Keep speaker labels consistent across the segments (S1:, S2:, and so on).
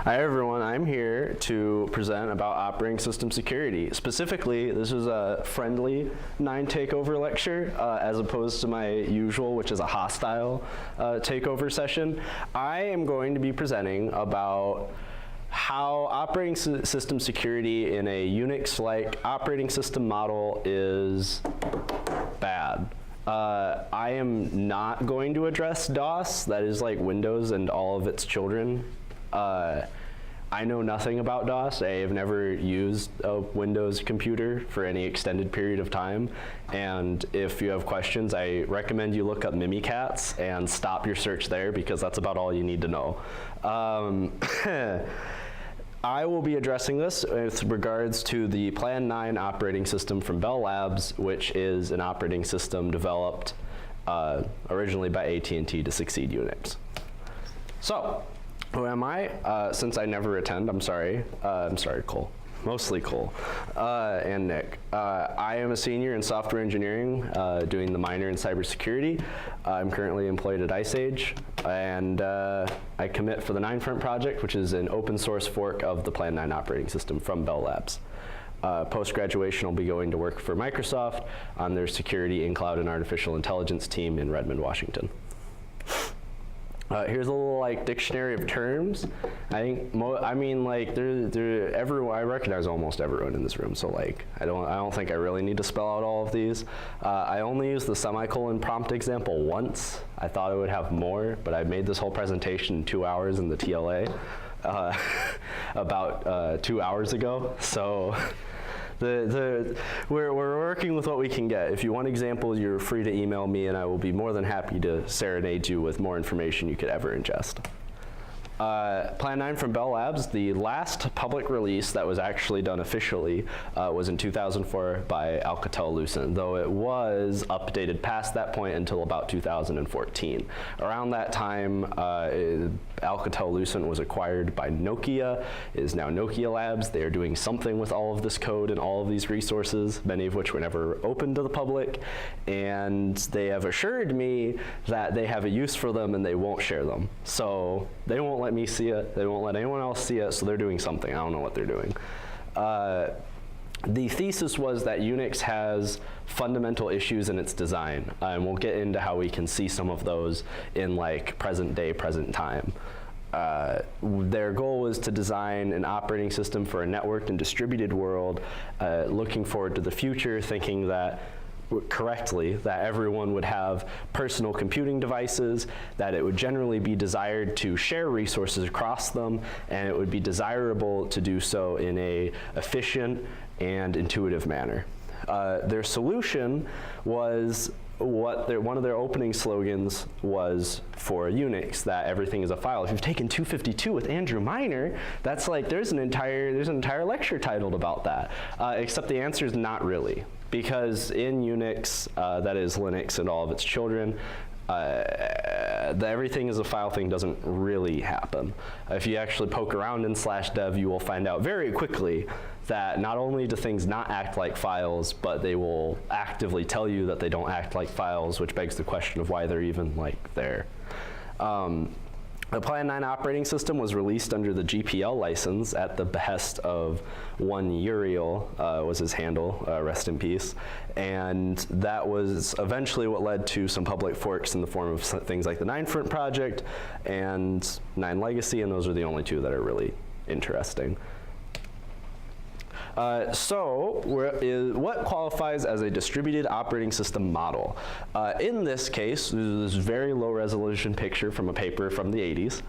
S1: Hi everyone, I'm here to present about operating system security. Specifically, this is a friendly 9 takeover lecture as opposed to my usual, which is a hostile takeover session. I am going to be presenting about how operating system security in a Unix-like operating system model is bad. I am not going to address DOS, that is like Windows and all of its children. I know nothing about DOS. I have never used a Windows computer for any extended period of time. And if you have questions, I recommend you look up Mimikatz and stop your search there because that's about all you need to know. I will be addressing this with regards to the Plan 9 operating system from Bell Labs, which is an operating system developed originally by AT&T to succeed Unix. So, who am I? Since I never attend, I'm sorry, Cole. Mostly Cole and Nick. I am a senior in software engineering, doing the minor in cybersecurity. I'm currently employed at IASG, and I commit for the 9front project, which is an open source fork of the Plan 9 operating system from Bell Labs. Post-graduation, I'll be going to work for Microsoft on their security in cloud and artificial intelligence team in Redmond, Washington. Here's a little like dictionary of terms. I mean like I recognize almost everyone in this room, so like I don't think I really need to spell out all of these. I only used the semicolon prompt example once. I thought I would have more, but I made this whole presentation in 2 hours in the TLA about 2 hours ago. So we're working with what we can get. If you want examples, you're free to email me, and I will be more than happy to serenade you with more information you could ever ingest. Plan 9 from Bell Labs, the last public release that was actually done officially was in 2004 by Alcatel-Lucent, though it was updated past that point until about 2014. Around that time, Alcatel-Lucent was acquired by Nokia. It is now Nokia Labs. They are doing something with all of this code and all of these resources, many of which were never open to the public, and they have assured me that they have a use for them and they won't share them. So they won't let me see it, they won't let anyone else see it, so they're doing something. I don't know what they're doing. The thesis was that Unix has fundamental issues in its design, and we'll get into how we can see some of those in like present day, present time. Their goal was to design an operating system for a networked and distributed world, looking forward to the future, thinking that correctly that everyone would have personal computing devices, that it would generally be desired to share resources across them, and it would be desirable to do so in a efficient and intuitive manner. Their solution was one of their opening slogans was for Unix, that everything is a file. If you've taken 252 with Andrew Miner, that's like there's an entire lecture titled about that. Except the answer is not really, because in Unix, that is Linux and all of its children, the everything is a file thing doesn't really happen. If you actually poke around in /dev, you will find out very quickly that not only do things not act like files, but they will actively tell you that they don't act like files, which begs the question of why they're even like there. The Plan 9 operating system was released under the GPL license at the behest of one Uriel, was his handle, rest in peace. And that was eventually what led to some public forks in the form of things like the 9front project and 9 Legacy, and those are the only two that are really interesting. What qualifies as a distributed operating system model? In this case, this very low resolution picture from a paper from the 80s.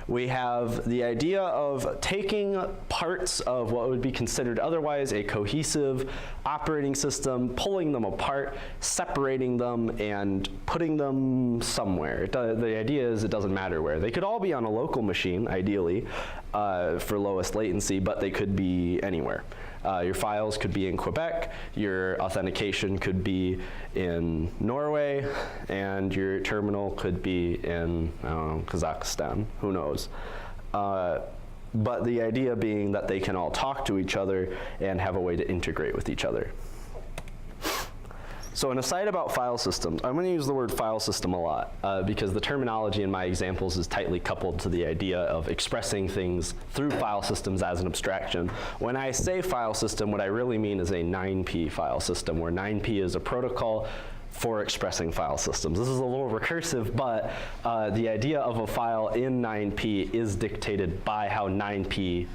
S1: We have the idea of taking parts of what would be considered otherwise a cohesive operating system, pulling them apart, separating them, and putting them somewhere. The idea is it doesn't matter where. They could all be on a local machine, ideally, for lowest latency, but they could be anywhere. Your files could be in Quebec, your authentication could be in Norway, and your terminal could be in Kazakhstan, who knows. But the idea being that they can all talk to each other and have a way to integrate with each other. So an aside about file systems, I'm going to use the word file system a lot because the terminology in my examples is tightly coupled to the idea of expressing things through file systems as an abstraction. When I say file system, what I really mean is a 9P file system, where 9P is a protocol for expressing file systems. This is a little recursive, but the idea of a file in 9P is dictated by how 9P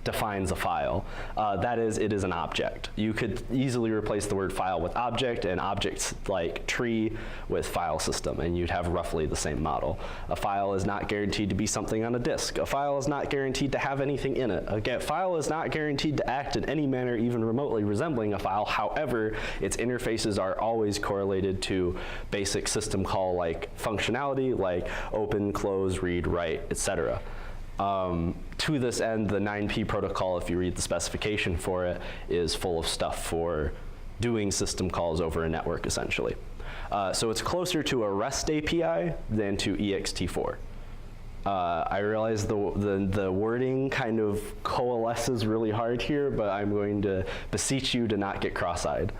S1: defines a file. That is, it is an object. You could easily replace the word file with object, and objects like tree with file system, and you'd have roughly the same model. A file is not guaranteed to be something on a disk. A file is not guaranteed to have anything in it. Again, file is not guaranteed to act in any manner even remotely resembling a file. However, its interfaces are always correlated to basic system call like functionality, like open, close, read, write, etc. To this end, the 9P protocol, if you read the specification for it, is full of stuff for doing system calls over a network, essentially. So it's closer to a REST API than to ext4. I realize the wording kind of coalesces really hard here, but I'm going to beseech you to not get cross-eyed.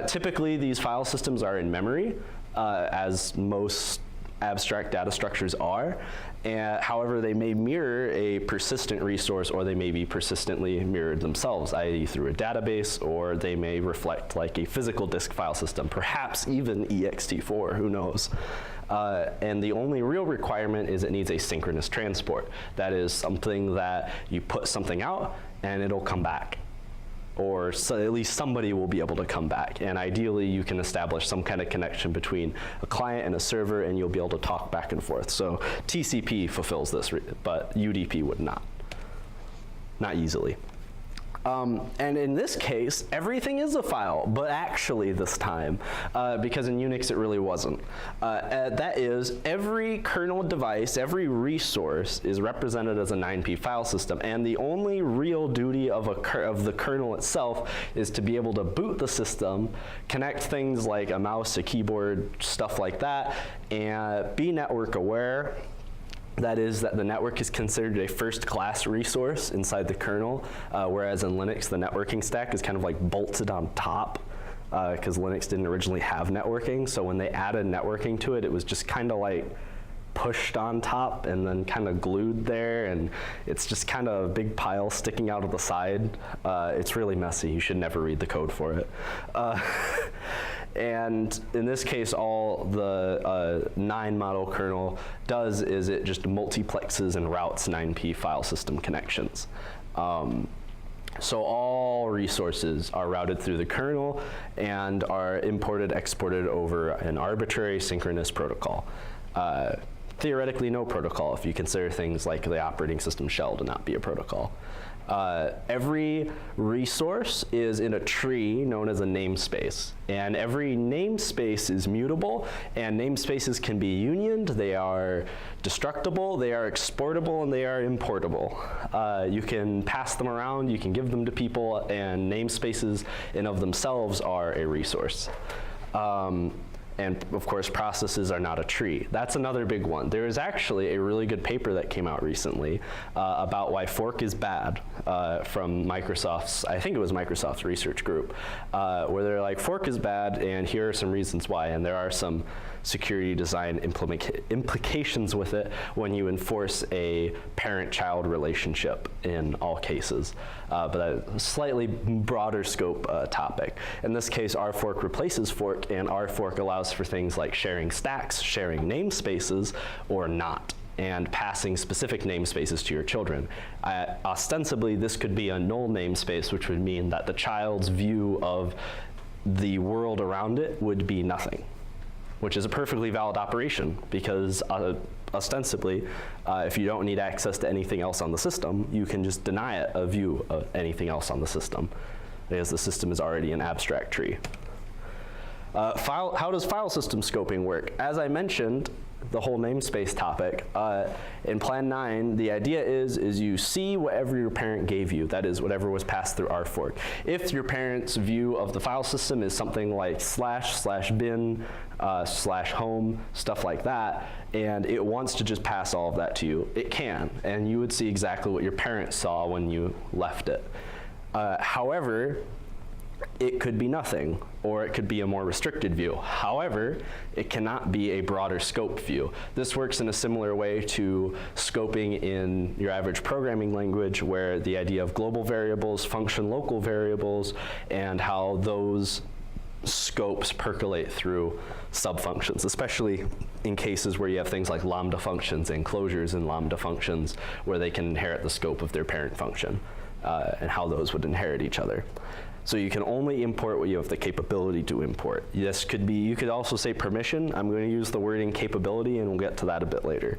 S1: Typically, these file systems are in memory, as most abstract data structures are. However, they may mirror a persistent resource, or they may be persistently mirrored themselves, i.e. through a database, or they may reflect like a physical disk file system, perhaps even ext4, who knows. And the only real requirement is it needs a synchronous transport. That is something that you put something out and it'll come back. Or so at least somebody will be able to come back. And ideally, you can establish some kind of connection between a client and a server, and you'll be able to talk back and forth. So TCP fulfills this, but UDP would not easily. And in this case, everything is a file, but actually this time, because in Unix it really wasn't. That is, every kernel device, every resource is represented as a 9P file system, and the only real duty of the kernel itself is to be able to boot the system, connect things like a mouse, a keyboard, stuff like that, and be network aware. That is, that the network is considered a first-class resource inside the kernel, whereas in Linux, the networking stack is kind of like bolted on top, because Linux didn't originally have networking. So when they added networking to it, it was just kind of like pushed on top and then kind of glued there, and it's just kind of a big pile sticking out of the side. It's really messy. You should never read the code for it. And in this case, all the 9 model kernel does is it just multiplexes and routes 9P file system connections. So all resources are routed through the kernel and are imported, exported over an arbitrary synchronous protocol. Theoretically, no protocol if you consider things like the operating system shell to not be a protocol. Every resource is in a tree known as a namespace, and every namespace is mutable, and namespaces can be unioned, they are destructible, they are exportable, and they are importable. You can pass them around, you can give them to people, and namespaces in of themselves are a resource. And of course, processes are not a tree. That's another big one. There is actually a really good paper that came out recently about why fork is bad from Microsoft's, I think it was Microsoft's research group, where they're like, fork is bad, and here are some reasons why, and there are some security design implications with it when you enforce a parent-child relationship in all cases. But a slightly broader scope topic. In this case, rfork replaces fork, and rfork allows for things like sharing stacks, sharing namespaces, or not, and passing specific namespaces to your children. Ostensibly, this could be a null namespace, which would mean that the child's view of the world around it would be nothing, which is a perfectly valid operation, because ostensibly, if you don't need access to anything else on the system, you can just deny it a view of anything else on the system, because the system is already an abstract tree. How does file system scoping work? As I mentioned, the whole namespace topic, in Plan 9, the idea is you see whatever your parent gave you, that is, whatever was passed through rfork. If your parent's view of the file system is something like //bin, /home, stuff like that, and it wants to just pass all of that to you, it can, and you would see exactly what your parent saw when you left it. However, it could be nothing, or it could be a more restricted view. However, it cannot be a broader scope view. This works in a similar way to scoping in your average programming language, where the idea of global variables, function local variables, and how those scopes percolate through subfunctions, especially in cases where you have things like lambda functions and closures in lambda functions, where they can inherit the scope of their parent function, and how those would inherit each other. So you can only import what you have the capability to import. This could be, you could also say permission. I'm going to use the wording capability, and we'll get to that a bit later.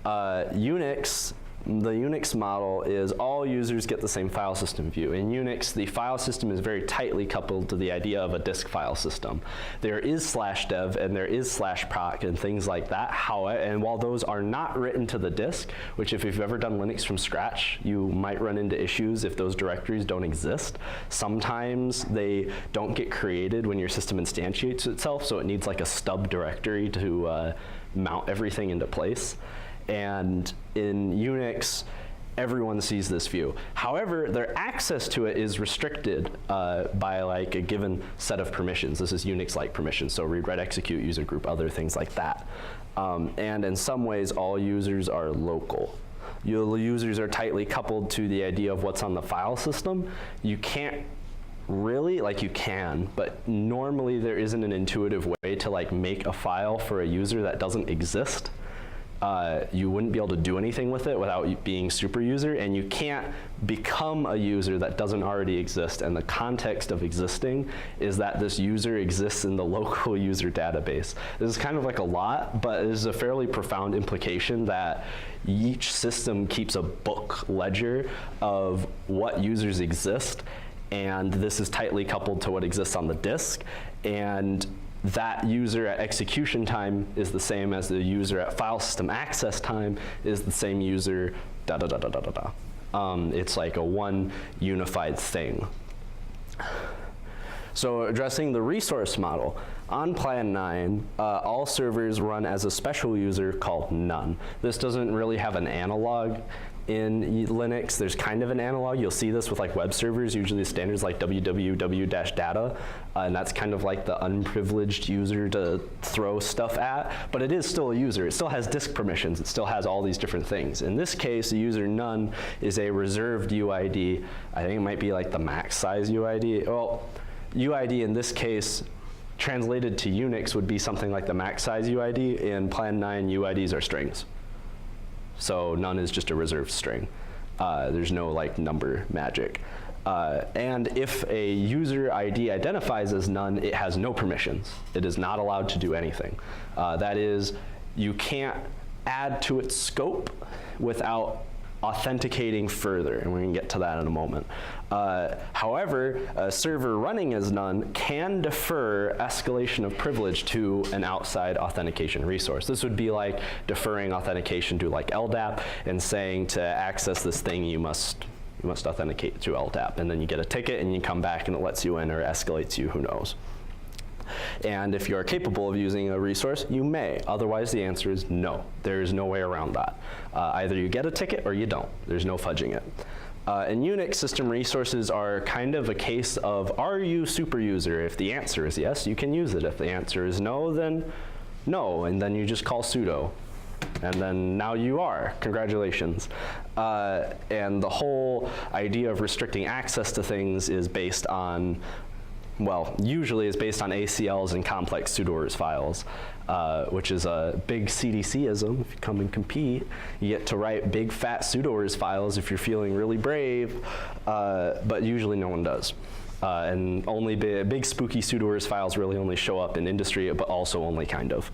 S1: Unix, the Unix model is all users get the same file system view. In Unix, the file system is very tightly coupled to the idea of a disk file system. There is /dev and there is /proc and things like that. And while those are not written to the disk, which if you've ever done Linux from scratch, you might run into issues if those directories don't exist. Sometimes they don't get created when your system instantiates itself, so it needs like a stub directory to mount everything into place. And in Unix, everyone sees this view. However, their access to it is restricted by like a given set of permissions. This is Unix-like permissions, so read, write, execute, user group, other things like that. And in some ways, all users are local. Users are tightly coupled to the idea of what's on the file system. You can't really, like you can, but normally there isn't an intuitive way to like make a file for a user that doesn't exist. You wouldn't be able to do anything with it without being super user, and you can't become a user that doesn't already exist. And the context of existing is that this user exists in the local user database. This is kind of like a lot, but it is a fairly profound implication that each system keeps a book ledger of what users exist, and this is tightly coupled to what exists on the disk. And that user at execution time is the same as the user at file system access time is the same user, da da da da da da da. It's like a one unified thing. So addressing the resource model, on Plan 9, all servers run as a special user called none. This doesn't really have an analog in Linux. There's kind of an analog. You'll see this with like web servers, usually standards like www-data, and that's kind of like the unprivileged user to throw stuff at, but it is still a user. It still has disk permissions. It still has all these different things. In this case, the user none is a reserved UID. I think it might be like the max size UID. Well, UID in this case, translated to Unix, would be something like the max size UID. In Plan 9, UIDs are strings. So none is just a reserved string. There's no like number magic. And if a user ID identifies as none, it has no permissions. It is not allowed to do anything. That is, you can't add to its scope without authenticating further, and we can get to that in a moment. However, a server running as none can defer escalation of privilege to an outside authentication resource. This would be like deferring authentication to like LDAP and saying to access this thing you must authenticate through LDAP, and then you get a ticket and you come back and it lets you in or escalates you, who knows. And if you're capable of using a resource, you may. Otherwise, the answer is no. There is no way around that. Either you get a ticket or you don't. There's no fudging it. In Unix, system resources are kind of a case of, are you super user? If the answer is yes, you can use it. If the answer is no, then no, and then you just call sudo. And then now you are. Congratulations. And the whole idea of restricting access to things is based on, well, usually is based on ACLs and complex pseudo-root files, which is a big CDC-ism. If you come and compete, you get to write big fat pseudo-root files if you're feeling really brave, but usually no one does. And only big spooky pseudo-root files really only show up in industry, but also only kind of.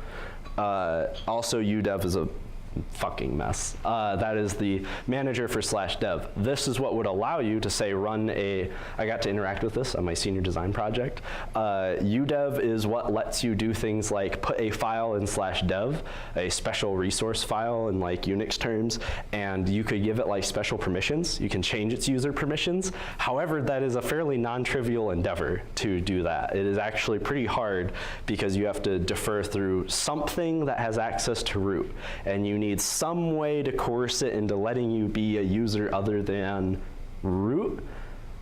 S1: Also, UDEV is a fucking mess. That is the manager for /dev. This is what would allow you to say run a, I got to interact with this on my senior design project. UDEV is what lets you do things like put a file in /dev, a special resource file in like Unix terms, and you could give it like special permissions. You can change its user permissions. However, that is a fairly non-trivial endeavor to do that. It is actually pretty hard because you have to defer through something that has access to root, and you need some way to coerce it into letting you be a user other than root.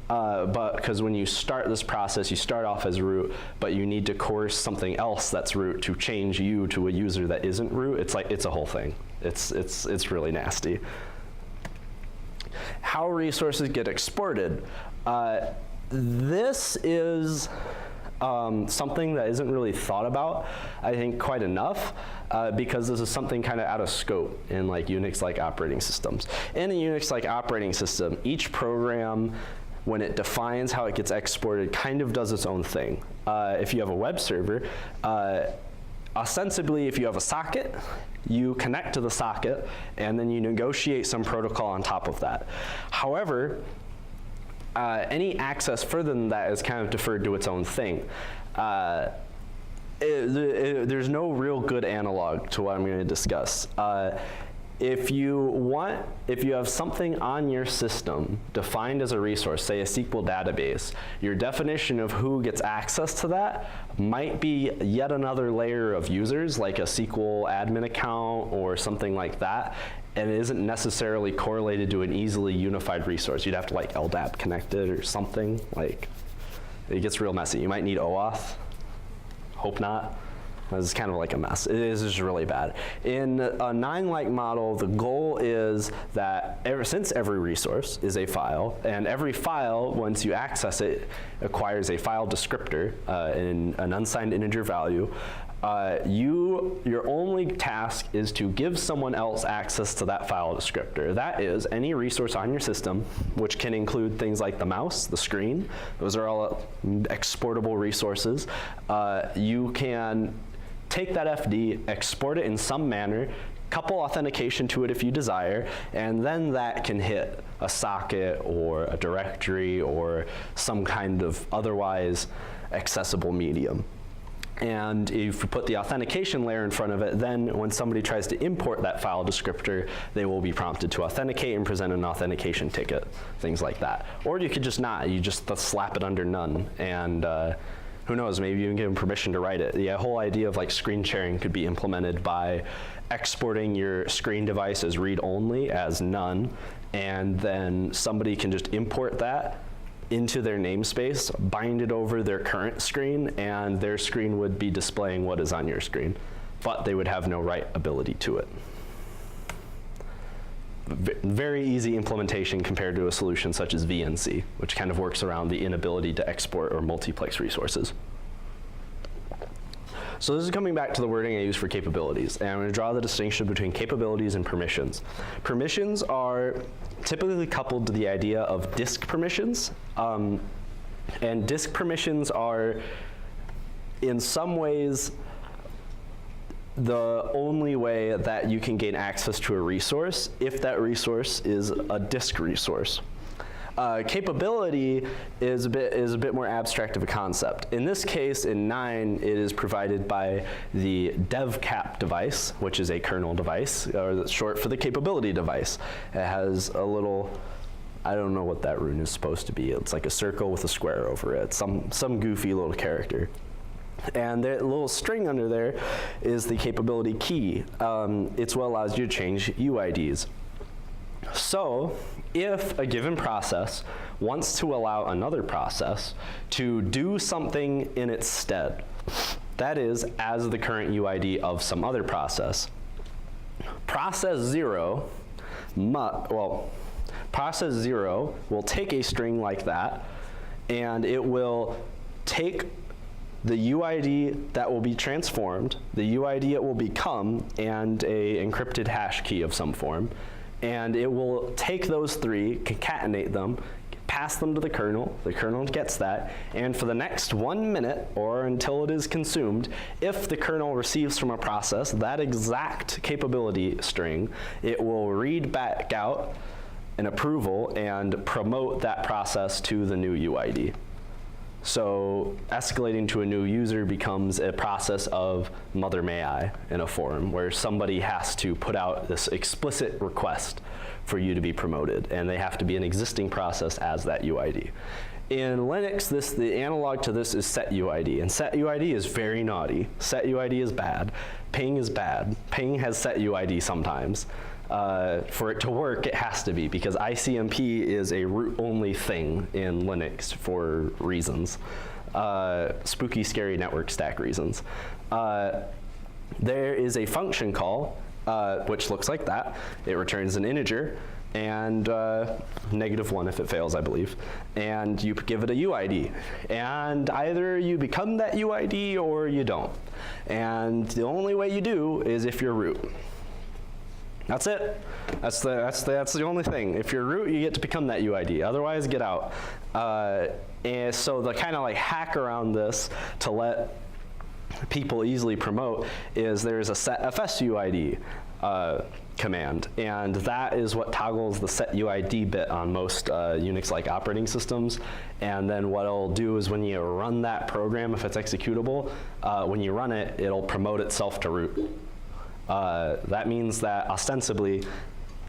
S1: but because when you start this process, you start off as root, but you need to coerce something else that's root to change you to a user that isn't root. It's a whole thing. It's really nasty. How resources get exported. This is something that isn't really thought about, I think, quite enough, because this is something kind of out of scope in like Unix-like operating systems. In a Unix-like operating system, each program, when it defines how it gets exported, kind of does its own thing. If you have a web server, ostensibly, if you have a socket, you connect to the socket, and then you negotiate some protocol on top of that. However, any access further than that is kind of deferred to its own thing. There's no real good analog to what I'm going to discuss. If you have something on your system defined as a resource, say a SQL database, your definition of who gets access to that might be yet another layer of users, like a SQL admin account or something like that, and it isn't necessarily correlated to an easily unified resource. You'd have to like LDAP connect it or something. Like, it gets real messy. You might need OAuth. Hope not. This is kind of like a mess. It is just really bad. In a 9-like model, the goal is that since every resource is a file, and every file, once you access it, acquires a file descriptor in an unsigned integer value, your only task is to give someone else access to that file descriptor. That is, any resource on your system, which can include things like the mouse, the screen. Those are all exportable resources. You can take that FD, export it in some manner, couple authentication to it if you desire, and then that can hit a socket or a directory or some kind of otherwise accessible medium. And if you put the authentication layer in front of it, then when somebody tries to import that file descriptor, they will be prompted to authenticate and present an authentication ticket, things like that. Or you could just not, you just slap it under none, and who knows, maybe you can give them permission to write it. The whole idea of like screen sharing could be implemented by exporting your screen device as read-only, as none, and then somebody can just import that into their namespace, bind it over their current screen, and their screen would be displaying what is on your screen, but they would have no write ability to it. Very easy implementation compared to a solution such as VNC, which kind of works around the inability to export or multiplex resources. So this is coming back to the wording I use for capabilities, and I'm going to draw the distinction between capabilities and permissions. Permissions are typically coupled to the idea of disk permissions, and disk permissions are in some ways the only way that you can gain access to a resource if that resource is a disk resource. Capability is a bit more abstract of a concept. In this case, in 9, it is provided by the devcap device, which is a kernel device, or that's short for the capability device. It has a little, I don't know what that rune is supposed to be. It's like a circle with a square over it, some goofy little character. And the little string under there is the capability key. It's what allows you to change UIDs. So if a given process wants to allow another process to do something in its stead, that is, as the current UID of some other process, process 0 will take a string like that, and it will take the UID that will be transformed, the UID it will become, and a encrypted hash key of some form, and it will take those three, concatenate them, pass them to the kernel gets that, and for the next 1 minute, or until it is consumed, if the kernel receives from a process that exact capability string, it will read back out an approval and promote that process to the new UID. So escalating to a new user becomes a process of mother may I in a forum, where somebody has to put out this explicit request for you to be promoted, and they have to be an existing process as that UID. In Linux, the analog to this is setUID, and setUID is very naughty. SetUID is bad. Ping is bad. Ping has setUID sometimes. For it to work, it has to be, because ICMP is a root-only thing in Linux for reasons. Spooky, scary network stack reasons. There is a function call, which looks like that. It returns an integer, and -1 if it fails, I believe. And you give it a UID. And either you become that UID or you don't. And the only way you do is if you're root. That's it. That's the only thing. If you're root, you get to become that UID. Otherwise, get out. And so the kind of like hack around this to let people easily promote is there's a set fsuid command, and that is what toggles the set UID bit on most Unix-like operating systems. And then what it'll do is when you run that program, if it's executable, when you run it, it'll promote itself to root. That means that ostensibly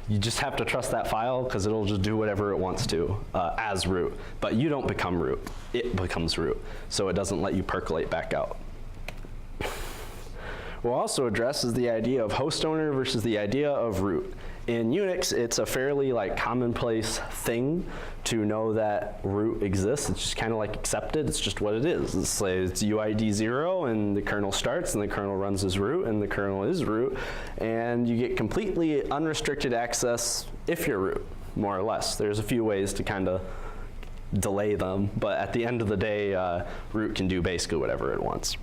S1: you just have to trust that file because it'll just do whatever it wants to as root. But you don't become root. It becomes root. So it doesn't let you percolate back out. We'll also address is the idea of Hostowner versus the idea of root. In Unix, it's a fairly like commonplace thing to know that root exists. It's just kind of like accepted. It's just what it is. It's like it's UID 0, and the kernel starts, and the kernel runs as root, and the kernel is root, and you get completely unrestricted access if you're root, more or less. There's a few ways to kind of delay them, but at the end of the day, root can do basically whatever it wants.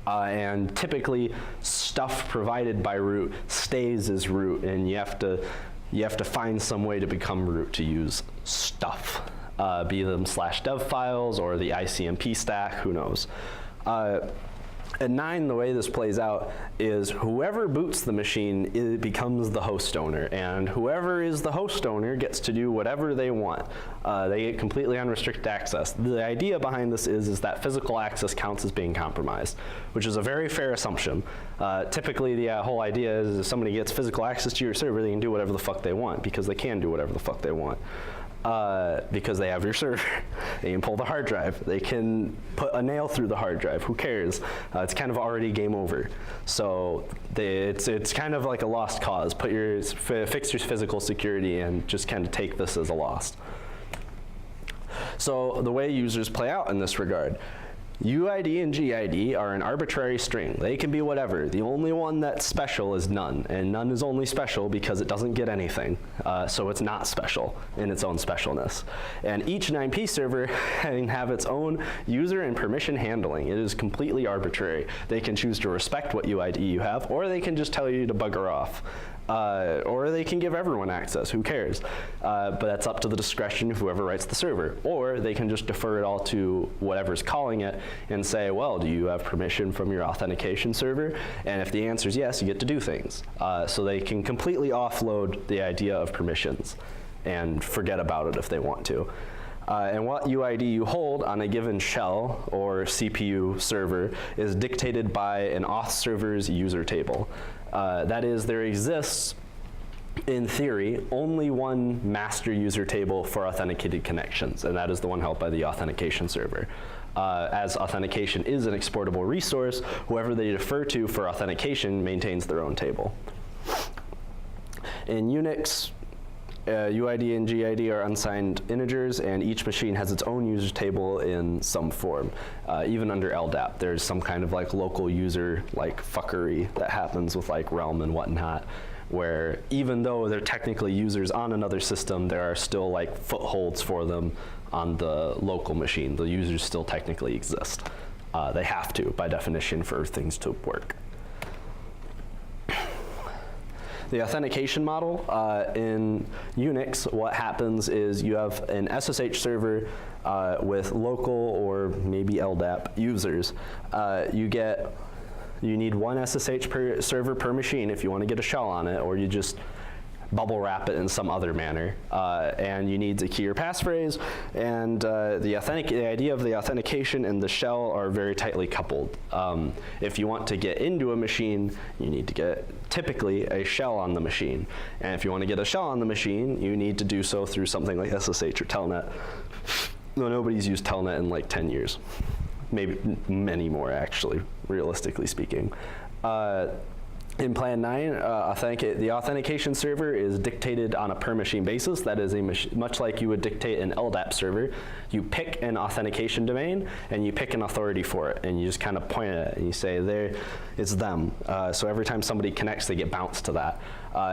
S1: And typically, stuff provided by root stays as root, and you have to find some way to become root to use stuff, be them /dev files or the ICMP stack, who knows. At 9, the way this plays out is whoever boots the machine, it becomes the host owner, and whoever is the host owner gets to do whatever they want. They get completely unrestricted access. The idea behind this is that physical access counts as being compromised, which is a very fair assumption. Typically, the whole idea is if somebody gets physical access to your server, they can do whatever the fuck they want, because they can do whatever the fuck they want. Because they have your server. They can pull the hard drive. They can put a nail through the hard drive. Who cares? It's kind of already game over. So it's kind of like a lost cause. Fix your physical security and just kind of take this as a loss. So the way users play out in this regard, UID and GID are an arbitrary string. They can be whatever. The only one that's special is none, and none is only special because it doesn't get anything. So it's not special in its own specialness. And each 9p server can have its own user and permission handling. It is completely arbitrary. They can choose to respect what UID you have, or they can just tell you to bugger off. Or they can give everyone access, who cares? But that's up to the discretion of whoever writes the server. Or they can just defer it all to whatever's calling it and say, well, do you have permission from your authentication server? And if the answer is yes, you get to do things. So they can completely offload the idea of permissions and forget about it if they want to. And what UID you hold on a given shell or CPU server is dictated by an auth server's user table. That is, there exists, in theory, only one master user table for authenticated connections, and that is the one held by the authentication server. As authentication is an exportable resource, whoever they defer to for authentication maintains their own table. In Unix, UID and GID are unsigned integers, and each machine has its own user table in some form. Even under LDAP, there's some kind of like local user like fuckery that happens with like Realm and whatnot, where even though they're technically users on another system, there are still like footholds for them on the local machine. The users still technically exist. They have to, by definition, for things to work. The authentication model in Unix, what happens is you have an SSH server with local or maybe LDAP users. You need one SSH server per machine if you want to get a shell on it, or you just bubble wrap it in some other manner. And you need the key or passphrase, and the idea of the authentication and the shell are very tightly coupled. If you want to get into a machine, you need to get typically a shell on the machine. And if you want to get a shell on the machine, you need to do so through something like SSH or Telnet. No, nobody's used Telnet in like 10 years. Maybe many more, actually, realistically speaking. In Plan 9, the authentication server is dictated on a per machine basis. That is much like you would dictate an LDAP server. You pick an authentication domain and you pick an authority for it, and you just kind of point at it and you say, there, it's them. So every time somebody connects, they get bounced to that.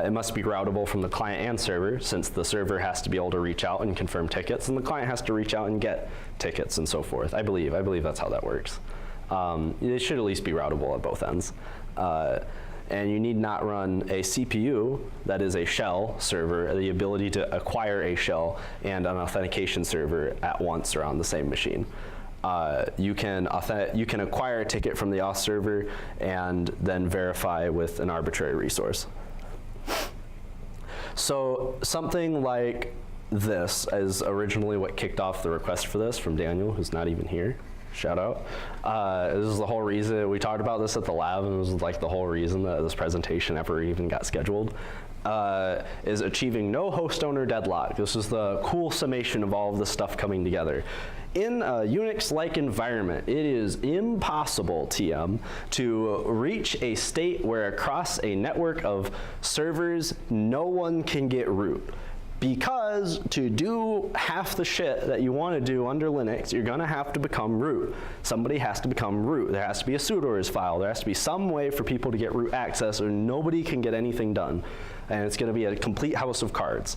S1: It must be routable from the client and server, since the server has to be able to reach out and confirm tickets, and the client has to reach out and get tickets and so forth. I believe that's how that works. It should at least be routable at both ends. And you need not run a CPU that is a shell server, the ability to acquire a shell and an authentication server at once or on the same machine. You can acquire a ticket from the auth server and then verify with an arbitrary resource. So something like this is originally what kicked off the request for this from Daniel, who's not even here. Shout out. This is the whole reason, we talked about this at the lab, and it was like the whole reason that this presentation ever even got scheduled, is achieving no host owner deadlock. This is the cool summation of all of this stuff coming together. In a Unix-like environment, it is impossible, TM, to reach a state where across a network of servers, no one can get root. Because to do half the shit that you want to do under Linux, you're going to have to become root. Somebody has to become root. There has to be a sudoers file. There has to be some way for people to get root access, or nobody can get anything done. And it's going to be a complete house of cards.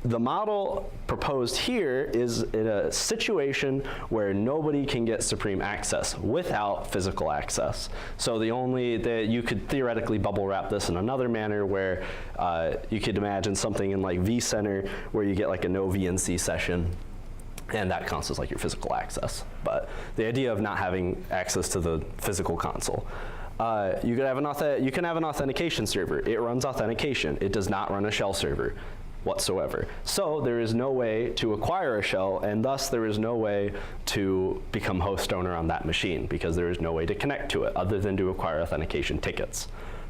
S1: The model proposed here is in a situation where nobody can get supreme access without physical access. So you could theoretically bubble wrap this in another manner where you could imagine something in like vCenter where you get like a no VNC session, and that counts as like your physical access. But the idea of not having access to the physical console. You can have an authentication server. It runs authentication. It does not run a shell server whatsoever. So there is no way to acquire a shell, and thus there is no way to become host owner on that machine, because there is no way to connect to it other than to acquire authentication tickets.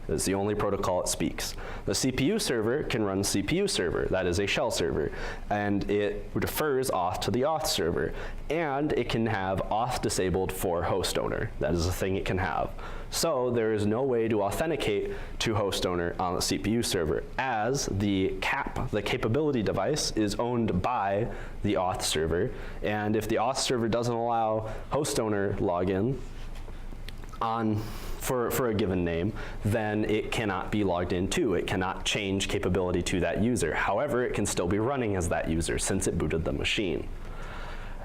S1: It's the only protocol it speaks. The CPU server can run CPU server. That is a shell server, and it refers auth to the auth server, and it can have auth disabled for host owner. That is a thing it can have. So there is no way to authenticate to host owner on the CPU server, as the capability device is owned by the auth server, and if the auth server doesn't allow host owner login for a given name, then it cannot be logged into. It cannot change capability to that user. However, it can still be running as that user since it booted the machine.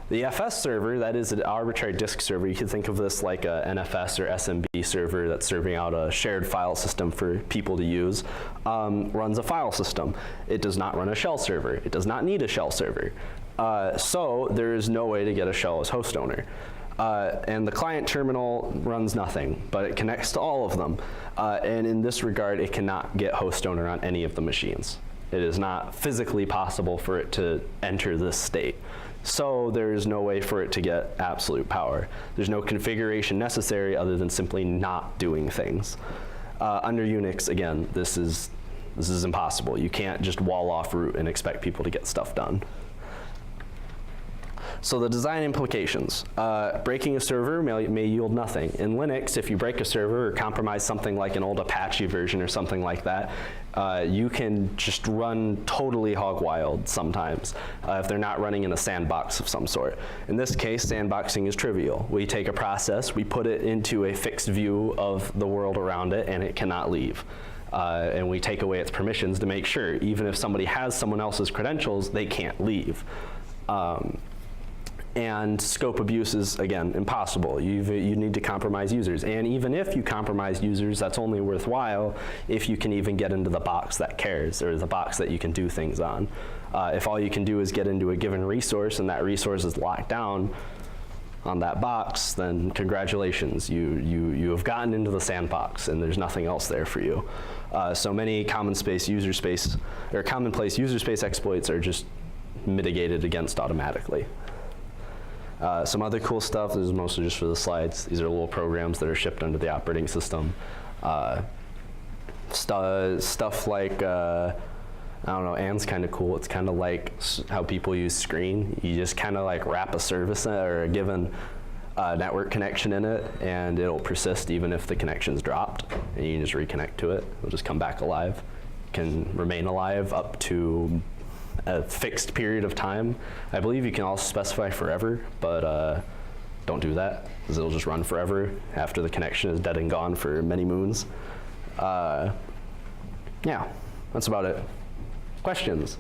S1: The FS server, that is an arbitrary disk server. You can think of this like a NFS or SMB server that's serving out a shared file system for people to use, runs a file system. It does not run a shell server. It does not need a shell server. So there is no way to get a shell as host owner. And the client terminal runs nothing, but it connects to all of them. And in this regard, it cannot get host owner on any of the machines. It is not physically possible for it to enter this state. So there is no way for it to get absolute power. There's no configuration necessary other than simply not doing things. Under Unix, again, this is impossible. You can't just wall off root and expect people to get stuff done. So the design implications. Breaking a server may yield nothing. In Linux, if you break a server or compromise something like an old Apache version or something like that, you can just run totally hog wild sometimes if they're not running in a sandbox of some sort. In this case, sandboxing is trivial. We take a process, we put it into a fixed view of the world around it, and it cannot leave. And we take away its permissions to make sure, even if somebody has someone else's credentials, they can't leave. And scope abuse is, again, impossible. You need to compromise users. And even if you compromise users, that's only worthwhile if you can even get into the box that cares, or the box that you can do things on. If all you can do is get into a given resource and that resource is locked down on that box, then congratulations, you have gotten into the sandbox and there's nothing else there for you. So many commonplace user space exploits are just mitigated against automatically. Some other cool stuff, this is mostly just for the slides. These are little programs that are shipped under the operating system. Stuff like, I don't know, Ann's kind of cool. It's kind of like how people use Screen. You just kind of like wrap a service or a given a network connection in it, and it'll persist even if the connection's dropped, and you can just reconnect to it. It'll just come back alive. It can remain alive up to a fixed period of time. I believe you can also specify forever, but don't do that, because it'll just run forever after the connection is dead and gone for many moons. Yeah, that's about it. Questions?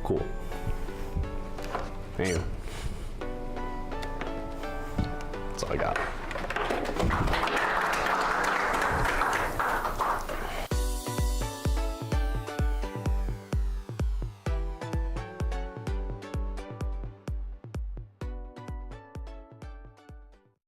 S1: Cool. Anyway, that's all I got.